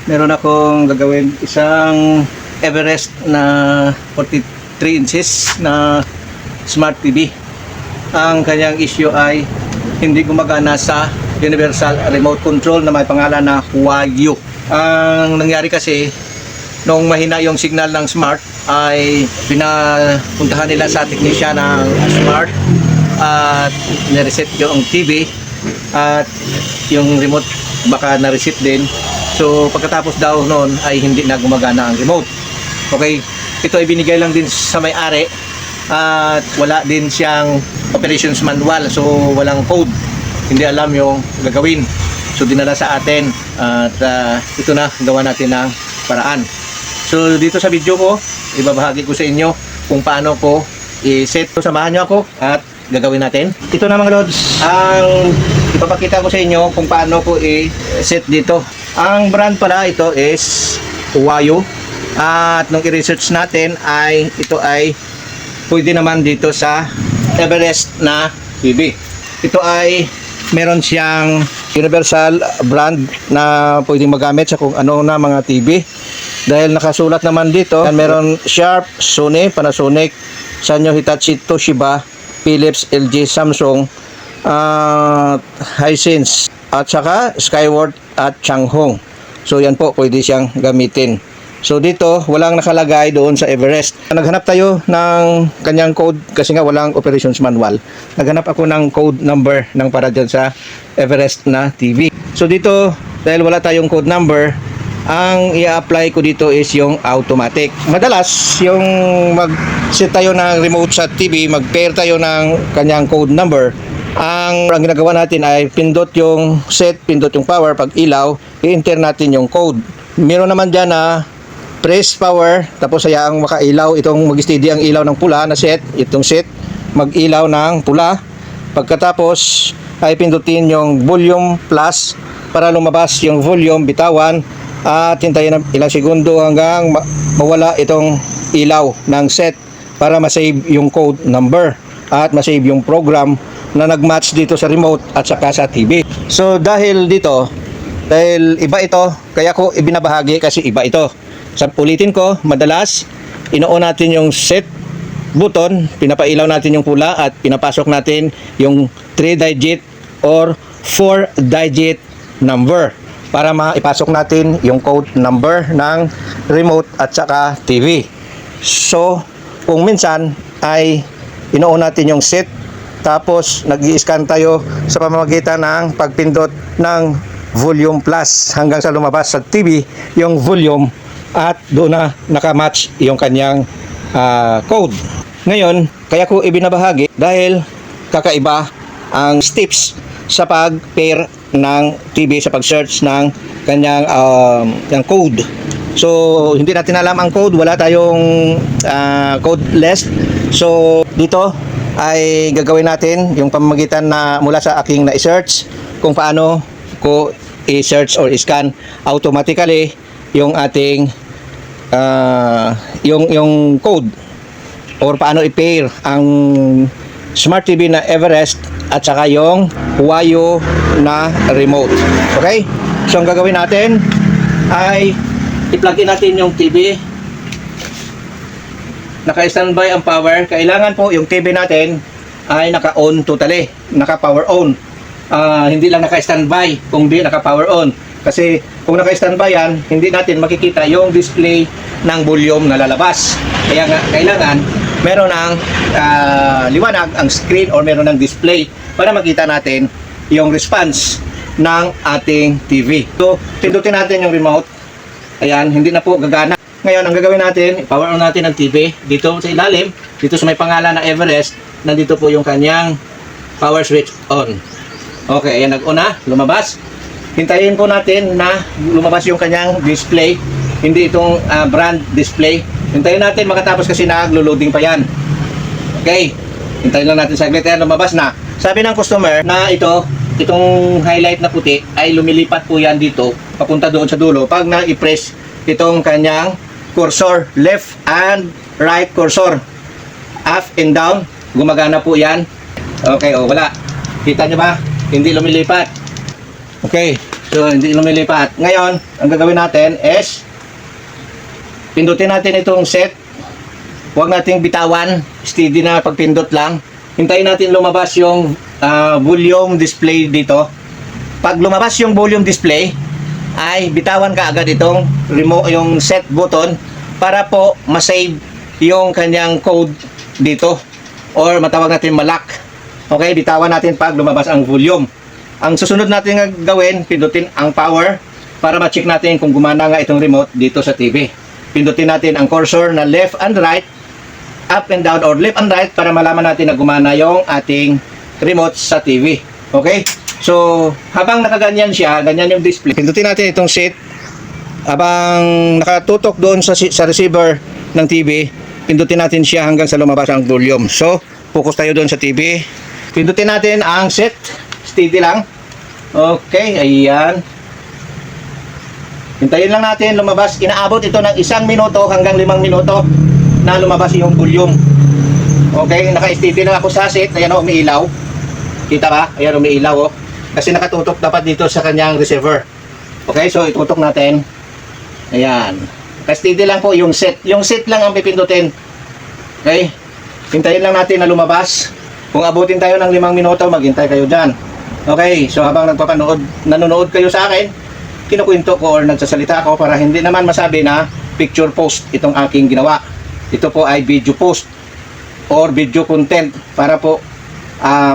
meron akong gagawin isang Everest na 43 inches na Smart TV. Ang kanyang issue ay hindi gumagana sa universal remote control na may pangalan na Huayu. Ang nangyari kasi, nung mahina yung signal ng Smart, ay pinapuntahan nila sa teknisya ng Smart at nireset yung TV at yung remote baka na-reset din. So pagkatapos daw noon ay hindi na gumagana ang remote. Okay, ito ay binigay lang din sa may-ari at wala din siyang operations manual, so walang code, hindi alam yung gagawin. So dinala sa atin at ito na, gawa natin ng paraan. So dito sa video ko, ibabahagi ko sa inyo kung paano ko i-set. So samahan nyo ako at gagawin natin. Ito na mga lods, ang ipapakita ko sa inyo kung paano ko i-set dito. Ang brand pala ito is Huayu. At nung i-research natin ay ito ay pwede naman dito sa Everest na TV. Ito ay meron siyang universal brand na pwedeng magamit sa kung ano na mga TV. Dahil nakasulat naman dito, meron Sharp, Sony, Panasonic, Sanyo, Hitachi, Toshiba, Philips, LG, Samsung, Hisense, at saka Skyward at Changhong. So yan po, pwede siyang gamitin. So dito, walang nakalagay doon sa Everest. Naghanap tayo ng kanyang code kasi nga walang operations manual. Naghanap ako ng code number ng para dyan sa Everest na TV. So dito, dahil wala tayong code number, ang i-apply ko dito is yung automatic. Madalas, yung mag-set tayo ng remote sa TV, mag-pair tayo ng kanyang code number. Ang ginagawa natin ay pindot yung set, pindot yung power, pag ilaw, i-enter natin yung code. Meron naman dyan na press power, tapos hayaang makailaw, itong mag-steady ang ilaw ng pula na set, itong set, mag-ilaw ng pula. Pagkatapos ay pindutin yung volume plus para lumabas yung volume, bitawan, at hintayin ng ilang segundo hanggang mawala itong ilaw ng set para masave yung code number at masave yung program na nagmatch dito sa remote at saka sa TV. So dahil dito, dahil iba ito, kaya ko ibinabahagi kasi iba ito. Ulitin ko, madalas inoon natin yung set button, pinapailaw natin yung pula at pinapasok natin yung 3-digit or 4-digit number para maipasok natin yung code number ng remote at saka TV. So kung minsan ay inoon natin yung set, tapos nag-i-scan tayo sa pamamagitan ng pagpindot ng volume plus hanggang sa lumabas sa TV yung volume at doon na nakamatch yung kanyang code. Ngayon, kaya ko ibinabahagi dahil kakaiba ang steps sa pag-pair ng TV sa pag-search ng kanyang yung code. So, hindi natin alam ang code, wala tayong code list. So, dito ay gagawin natin yung pamamagitan na mula sa aking na-search kung paano ko i-search or i-scan automatically yung ating yung code or paano i-pair ang Smart TV na Everest at saka yung Huayu na remote. Okay? So ang gagawin natin ay i-plug in natin yung TV. Naka-standby ang power. Kailangan po yung TV natin ay naka-on totally, naka-power on. Hindi lang naka-standby, kung di naka-power on. Kasi kung naka-standby yan, hindi natin makikita yung display ng volume na lalabas. Kaya nga, kailangan meron ng liwanag ang screen or meron ng display para makita natin yung response ng ating TV. So, pindutin natin yung remote. Ayan, hindi na po gagana. Ngayon, ang gagawin natin, power on natin ang TV. Dito sa ilalim, dito sa may pangalan na Everest, nandito po yung kanyang power switch on. Okay, ayan, nag-on na, lumabas. Hintayin po natin na lumabas yung kanyang display, hindi itong brand display. Hintayin natin makatapos kasi naglo-loading pa yan. Okay, hintayin lang natin saglit, ayan, lumabas na. Sabi ng customer na itong highlight na puti ay lumilipat po yan dito, papunta doon sa dulo. Pag na-i-press itong kanyang cursor, left and right cursor, up and down, gumagana po yan. Okay, wala. Kita nyo ba? Hindi lumilipat. Okay, So, hindi lumilipat. Ngayon, ang gagawin natin is pindutin natin itong set. Huwag nating bitawan. Steady na pagpindot lang. Hintayin natin lumabas yung volume display dito. Pag lumabas yung volume display, ay bitawan ka agad itong remote, yung set button para po masave yung kanyang code dito or matawag natin malak. Okay, bitawan natin pag lumabas ang volume. Ang susunod natin gawin, pindutin ang power para ma-check natin kung gumana nga itong remote dito sa TV. Pindutin natin ang cursor na left and right, up and down or left and right para malaman natin na gumana yung ating remote sa TV. Okay? So, habang nakaganyan siya, ganyan yung display. Pindutin natin itong set. Habang nakatutok doon sa receiver ng TV, pindutin natin siya hanggang sa lumabas ang volume. So, focus tayo doon sa TV. Pindutin natin ang set. Steady lang. Okay, ayan. Hintayin lang natin lumabas. Inaabot ito ng 1 minuto hanggang 5 minuto na lumabas yung volume. Okay, naka-steady lang ako sa set. Ayan o, umiilaw. Kita ba? Ayan, umiilaw o. Kasi nakatutok dapat dito sa kanyang receiver. Okay, so itutok natin. Ayan. Naka-steady lang po yung set. Yung set lang ang pipindutin. Okay. Hintayin lang natin na lumabas. Kung abutin tayo ng 5 minuto, maghintay kayo dyan. Okay, so habang nanonood kayo sa akin, kinukwento ko or nagsasalita ako para hindi naman masabi na picture post itong aking ginawa. Ito po ay video post or video content para po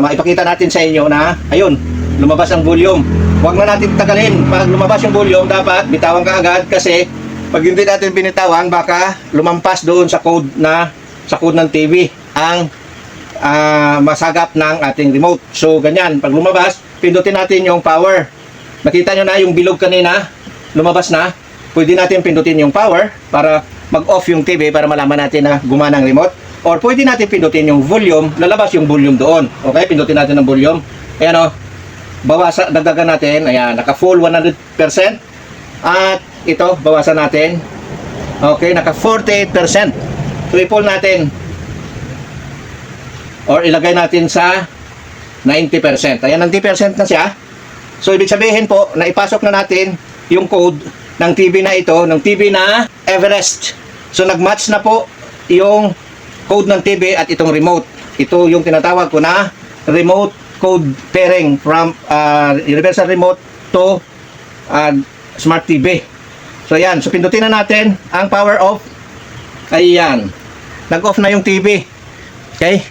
maipakita natin sa inyo na ayun, lumabas ang volume. Huwag na natin tagalin. Pag lumabas yung volume, dapat bitawan ka agad kasi pag hindi natin binitawan, baka lumampas doon sa code ng TV ang masagap ng ating remote. So, ganyan. Pag lumabas, pindutin natin yung power. Nakita nyo na yung bilog kanina, lumabas na. Pwede natin pindutin yung power para mag-off yung TV para malaman natin na gumana ang remote. Or pwede natin pindutin yung volume, lalabas yung volume doon. Okay, pindutin natin ang volume. Ayan o, dagdagan natin. Ayan, naka full 100%. At ito, bawasan natin. Okay, naka 48%. So, i-pull natin. Or ilagay natin sa 90%. Ayan, 90% na siya. So, ibig sabihin po, na ipasok na natin yung code ng TV na ito, ng TV na Everest. So, nag-match na po yung code ng TV at itong remote. Ito yung tinatawag ko na remote code pairing from universal remote to smart TV. So, ayan. So, pindutin na natin ang power off. Ayan. Nag-off na yung TV. Okay?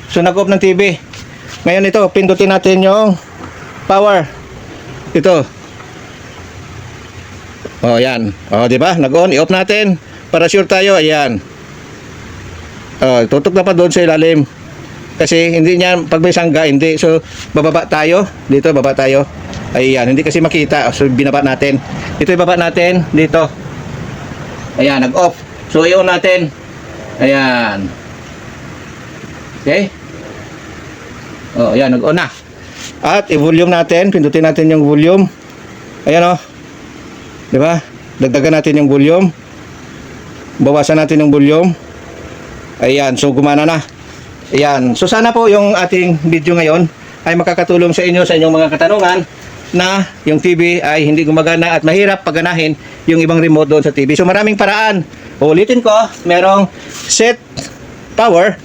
So, nag-off ng TV. Ngayon ito, pindutin natin yung power. Ito. Oh, yan. Oh, di ba? Nag-on, i-off natin para sure tayo. Ayan. Oh, tutok na pa doon sa ilalim. Kasi hindi niya pag may sangga, hindi. So, bababa tayo. Dito, baba tayo. Ayan, hindi kasi makita. So, binaba natin. Ito ibaba natin dito. Ayan, nag-off. So, i-on natin. Ayan. Okay? Oh, ayan, nag-on na. At i-volume natin, pindutin natin yung volume. Ayan oh. 'Di ba? Dagdagan natin yung volume. Bawasan natin yung volume. Ayan, so gumana na. Ayan. So sana po yung ating video ngayon ay makakatulong sa inyo sa inyong mga katanungan na yung TV ay hindi gumagana at mahirap paganahin yung ibang remote doon sa TV. So maraming paraan. Ulitin ko, merong set power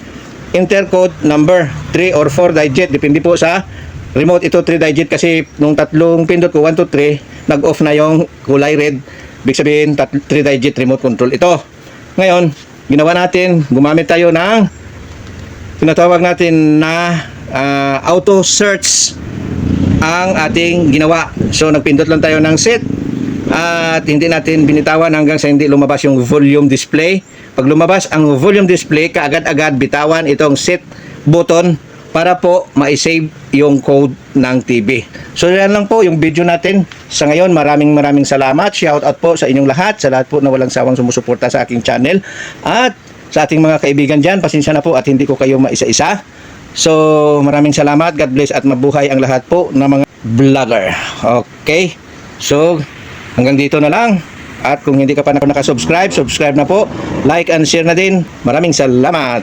intercode number 3 or 4 digit, depende po sa remote. Ito 3 digit kasi nung tatlong pindot ko 1, 2, 3 nag-off na yung kulay red, ibig sabihin 3 digit remote control ito. Ngayon, ginawa natin, gumamit tayo ng tinatawag natin na auto search ang ating ginawa. So nagpindot lang tayo ng set at hindi natin binitawan hanggang sa hindi lumabas yung volume display. Pag lumabas ang volume display, kaagad-agad bitawan itong set button para po ma-save yung code ng TV. So yan lang po yung video natin sa ngayon. Maraming salamat. Shout out po sa inyong lahat, sa lahat po na walang sawang sumusuporta sa aking channel. At sa ating mga kaibigan dyan, pasensya na po at hindi ko kayo maisa-isa. So maraming salamat. God bless at mabuhay ang lahat po ng mga vlogger. Okay? So hanggang dito na lang. At kung hindi ka pa nakasubscribe, subscribe na po. Like and share na din. Maraming salamat.